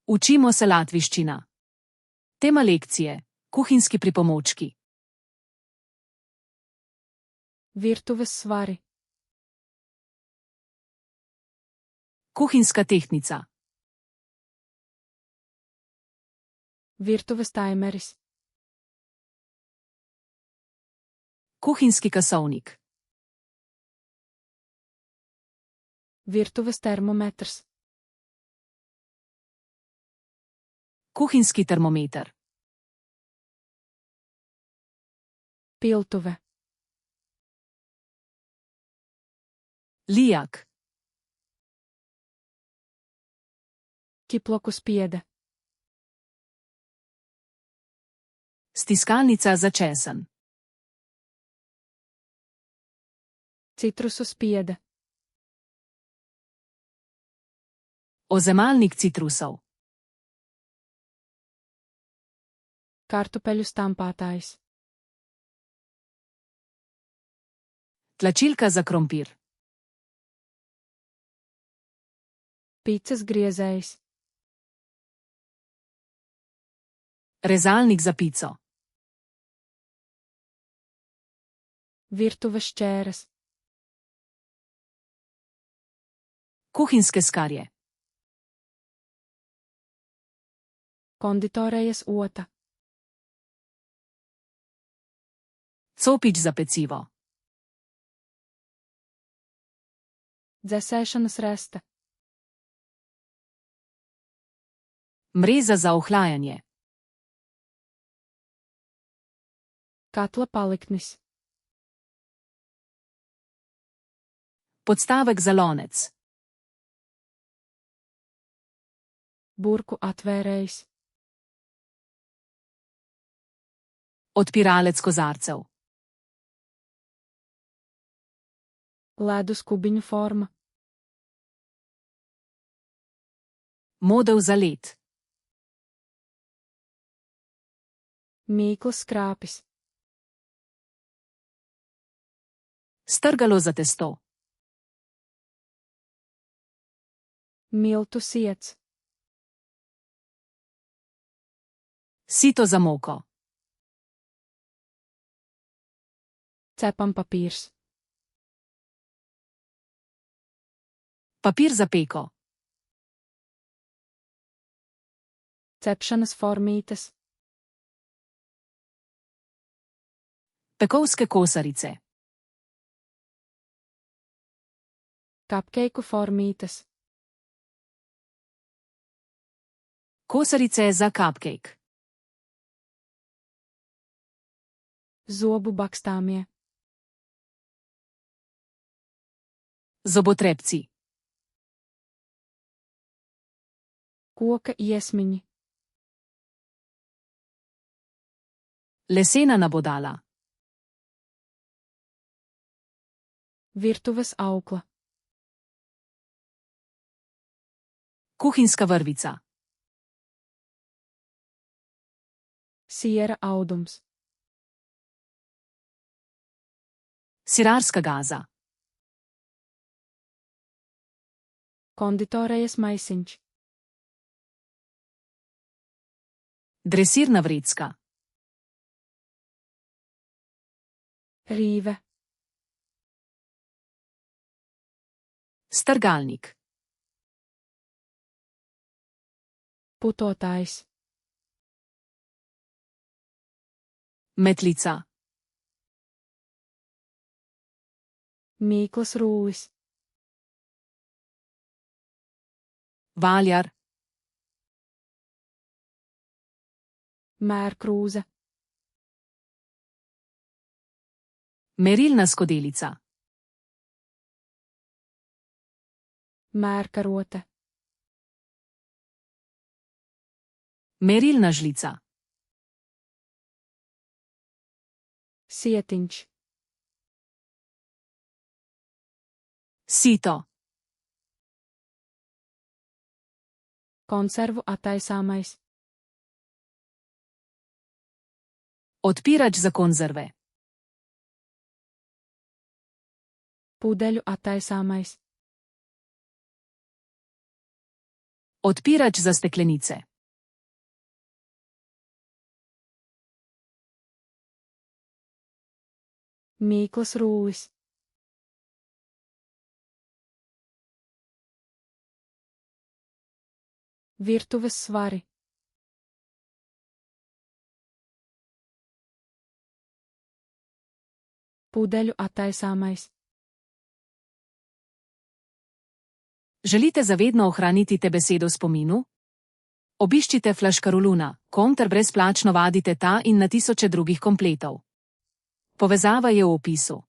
Učimo se latviščina. Tema lekcije: kuhinjski pripomočki. Virtuves svari. Kuhinjska tehtnica. Virtuves taimeris. Kuhinjski kasovnik. Virtuves termometrs. Kuhinjski termometer. Piltuve. Lijak. Kiplokospiede. Stiskalnica za česen. Citrusospiede. Ozemalnik citrusov. Kartupeļu stampātājs. Tlačilka za krompir. Picas griezējs. Rezalnik za pico. Virtuves šķēres. Kuhinjske skarje. Konditorējas ota. Copič za pecivo. Dzesēšanas reste. Mreza za ohlajanje. Katla paliknis. Podstavek za lonec. Burku atvērējs. Odpiralec kozarcev. Ledus kubiņu forma. Model za led. Mīklas skrāpis. Strgalo za testo. Miltu siets. Sito za moko. Cepam papīrs. Papir za peko. Cepšanas formītes. Pekovske kosarice. Cupcake formītes. Kosarice za cupcake. Zobu bakstāmie. Zobotrebci. Koka iesmiņi. Lesena nabodala. Virtuves aukla. Kuhinjska vrvica. Siera audums. Sirarska gaza. Konditorējas maisiņš. Dresirna vrecka. Rīve. Strgalnik. Putotājs. Metlica. Mīklas rūlis. Valjar. Mērkrūze. Merilna skodelica. Mērkarote. Merilna žlica. Sietiņš. Sito. Konservu attaisāmais. Odpirač za konzerve. Pudeļu attaisāmais. Odpirač za steklenice. Mīklas rūlis. Virtuves svari. Pudeļu attaisāmais. Želite zavedno ohraniti te besedo v spominu? Obiščite Flaškaroluna, ter brezplačno vadite ta in na tisoče drugih kompletov. Povezava je v opisu.